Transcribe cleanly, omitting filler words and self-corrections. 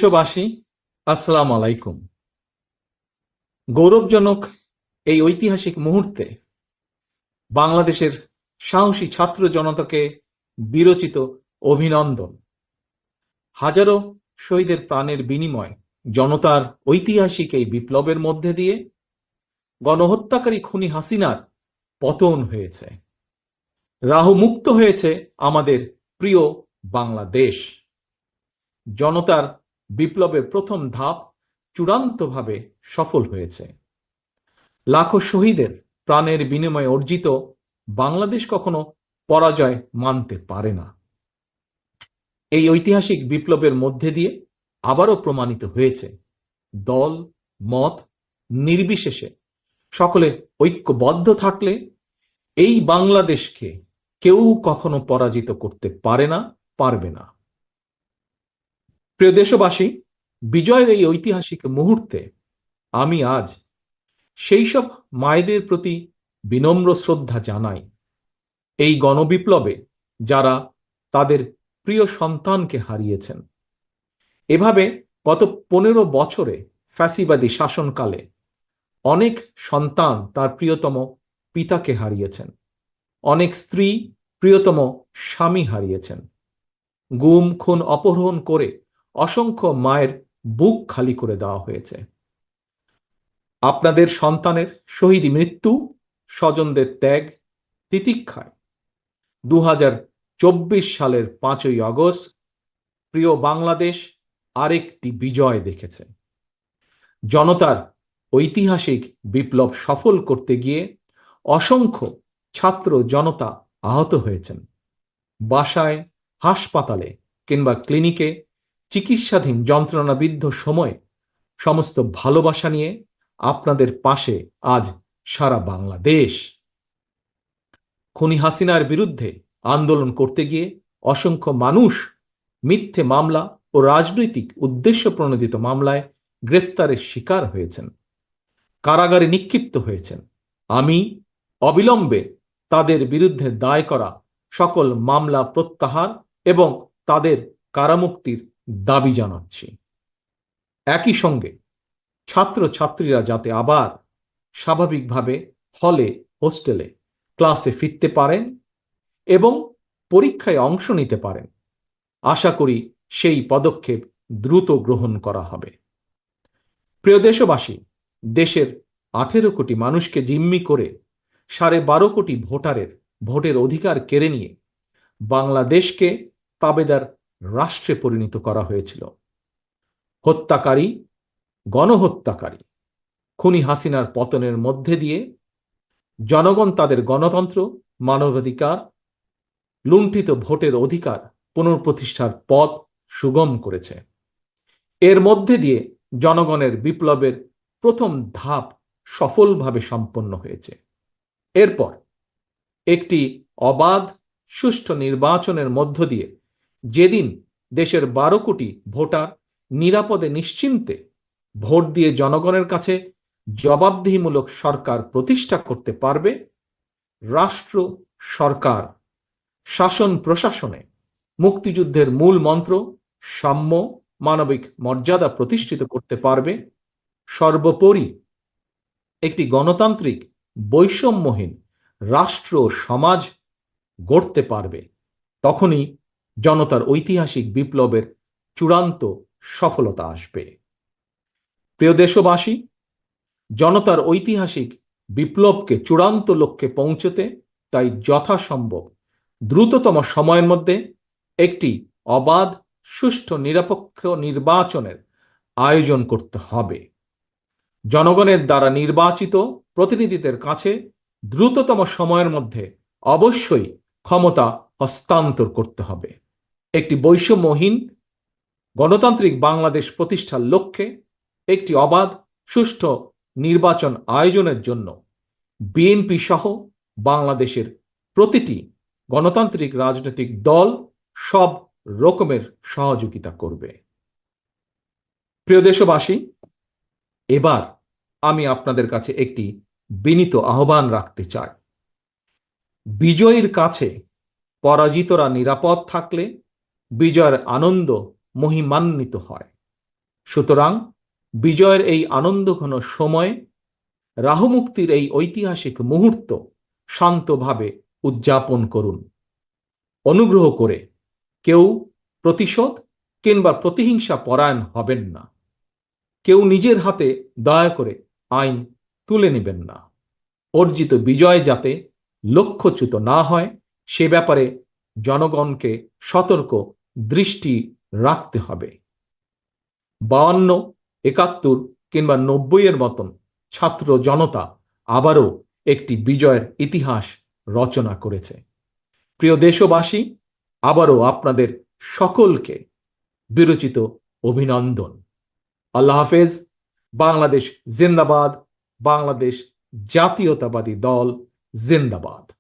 বিশ্ববাসী, আসসালামু আলাইকুম। গৌরবজনক এই ঐতিহাসিক মুহূর্তে বাংলাদেশের সাহসী ছাত্র জনতাকে বিরচিত অভিনন্দন। হাজারো শহীদের প্রাণের বিনিময় জনতার ঐতিহাসিক এই বিপ্লবের মধ্যে দিয়ে গণহত্যাকারী খুনি হাসিনার পতন হয়েছে, রাহু মুক্ত হয়েছে আমাদের প্রিয় বাংলাদেশ। জনতার বিপ্লবের প্রথম ধাপ চূড়ান্তভাবে সফল হয়েছে। লাখো শহীদের প্রাণের বিনিময়ে অর্জিত বাংলাদেশ কখনো পরাজয় মানতে পারে না। এই ঐতিহাসিক বিপ্লবের মধ্যে দিয়ে আবারও প্রমাণিত হয়েছে, দল মত নির্বিশেষে সকলে ঐক্যবদ্ধ থাকলে এই বাংলাদেশকে কেউ কখনো পরাজিত করতে পারে না, পারবে না। প্রিয় দেশবাসী, বিজয়ের এই ঐতিহাসিক মুহূর্তে আমি আজ সেই সব মায়েদের প্রতি বিনম্র শ্রদ্ধা জানাই, এই গণবিপ্লবে যারা তাদের প্রিয় সন্তানকে হারিয়েছেন। এভাবে গত 15 বছরে ফ্যাসিবাদী শাসনকালে অনেক সন্তান তার প্রিয়তম পিতাকে হারিয়েছেন, অনেক স্ত্রী প্রিয়তম স্বামী হারিয়েছেন, গুম খুন অপহরণ করে অসংখ্য মায়ের বুক খালি করে দেওয়া হয়েছে। আপনাদের সন্তানের শহীদ মৃত্যু, স্বজনদের ত্যাগ তিতিক্ষায় 2024 সালের 5ই আগস্ট প্রিয় বাংলাদেশ আরেকটি বিজয় দেখেছে। জনতার ঐতিহাসিক বিপ্লব সফল করতে গিয়ে অসংখ্য ছাত্র জনতা আহত হয়েছেন। বাসায়, হাসপাতালে কিংবা ক্লিনিকে চিকিৎসাধীন যন্ত্রণাবিদ্ধ সময়ে সমস্ত ভালোবাসা নিয়ে আপনাদের পাশে আজ সারা বাংলাদেশ। খুনি হাসিনার বিরুদ্ধে আন্দোলন করতে গিয়ে অসংখ্য মানুষ মিথ্যে মামলা ও রাজনৈতিক উদ্দেশ্য প্রণোদিত মামলায় গ্রেফতারের শিকার হয়েছেন, কারাগারে নিক্ষিপ্ত হয়েছেন। আমি অবিলম্বে তাদের বিরুদ্ধে দায় করা সকল মামলা প্রত্যাহার এবং তাদের কারামুক্তির দাবি জানাচ্ছি। একই সঙ্গে ছাত্রছাত্রীরা যাতে আবার স্বাভাবিকভাবে হলে, হোস্টেলে, ক্লাসে ফিরতে পারেন এবং পরীক্ষায় অংশ নিতে পারেন, আশা করি সেই পদক্ষেপ দ্রুত গ্রহণ করা হবে। প্রিয় দেশবাসী, দেশের 18 কোটি মানুষকে জিম্মি করে 12.5 কোটি ভোটারের ভোটের অধিকার কেড়ে নিয়ে বাংলাদেশকে তাবেদার রাষ্ট্রে পরিণত করা হয়েছিল। হত্যাকারী, গণহত্যাকারী খুনি হাসিনার পতনের মধ্যে দিয়ে জনগণ তাদের গণতন্ত্র, মানবাধিকার, লুণ্ঠিত ভোটের অধিকার পুনঃপ্রতিষ্ঠার পথ সুগম করেছে। এর মধ্যে দিয়ে জনগণের বিপ্লবের প্রথম ধাপ সফলভাবে সম্পন্ন হয়েছে। এরপর একটি অবাধ সুষ্ঠু নির্বাচনের মধ্য দিয়ে যেদিন দেশের 12 কোটি ভোটার নিরাপদে নিশ্চিন্তে ভোট দিয়ে জনগণের কাছে জবাবদিহিমূলক সরকার প্রতিষ্ঠা করতে পারবে, রাষ্ট্র, সরকার, শাসন প্রশাসনে মুক্তিযুদ্ধের মূল মন্ত্র সাম্য, মানবিক মর্যাদা প্রতিষ্ঠিত করতে পারবে, সর্বোপরি একটি গণতান্ত্রিক বৈষম্যহীন রাষ্ট্র সমাজ গড়তে পারবে, তখনই জনতার ঐতিহাসিক বিপ্লবের চূড়ান্ত সফলতা আসবে। প্রিয় দেশবাসী, জনতার ঐতিহাসিক বিপ্লবকে চূড়ান্ত লক্ষ্যে পৌঁছতে তাই যথাসম্ভব দ্রুততম সময়ের মধ্যে একটি অবাধ, সুষ্ঠু, নিরপেক্ষ নির্বাচনের আয়োজন করতে হবে। জনগণের দ্বারা নির্বাচিত প্রতিনিধিদের কাছে দ্রুততম সময়ের মধ্যে অবশ্যই ক্ষমতা হস্তান্তর করতে হবে। একটি বৈষম্যহীন গণতান্ত্রিক বাংলাদেশ প্রতিষ্ঠার লক্ষ্যে একটি অবাধ, সুষ্ঠু নির্বাচন আয়োজনের জন্য বিএনপি সহ বাংলাদেশের প্রতিটি গণতান্ত্রিক রাজনৈতিক দল সব রকমের সহযোগিতা করবে। প্রিয় দেশবাসী, এবার আমি আপনাদের কাছে একটি বিনীত আহ্বান রাখতে চাই। বিজয়ীর কাছে পরাজিতরা নিরাপদ থাকলে বিজয়ের আনন্দ মহিমান্বিত হয়। সুতরাং বিজয়ের এই আনন্দঘন সময়ে রাহুমুক্তির এই ঐতিহাসিক মুহূর্ত শান্তভাবে উদযাপন করুন। অনুগ্রহ করে কেউ প্রতিশোধ কিংবা প্রতিহিংসা পরায়ণ হবেন না। কেউ নিজের হাতে দয়া করে আইন তুলে নেবেন না। অর্জিত বিজয় যাতে লক্ষ্যচ্যুত না হয় সে ব্যাপারে জনগণকে সতর্ক দৃষ্টি রাখতে হবে। 52, 71 কিংবা 90 মতন ছাত্র জনতা আবারও একটি বিজয়ের ইতিহাস রচনা করেছে। প্রিয় দেশবাসী, আবারও আপনাদের সকলকে বিরচিত অভিনন্দন। আল্লাহ হাফেজ। বাংলাদেশ জিন্দাবাদ। বাংলাদেশ জাতীয়তাবাদী দল জিন্দাবাদ।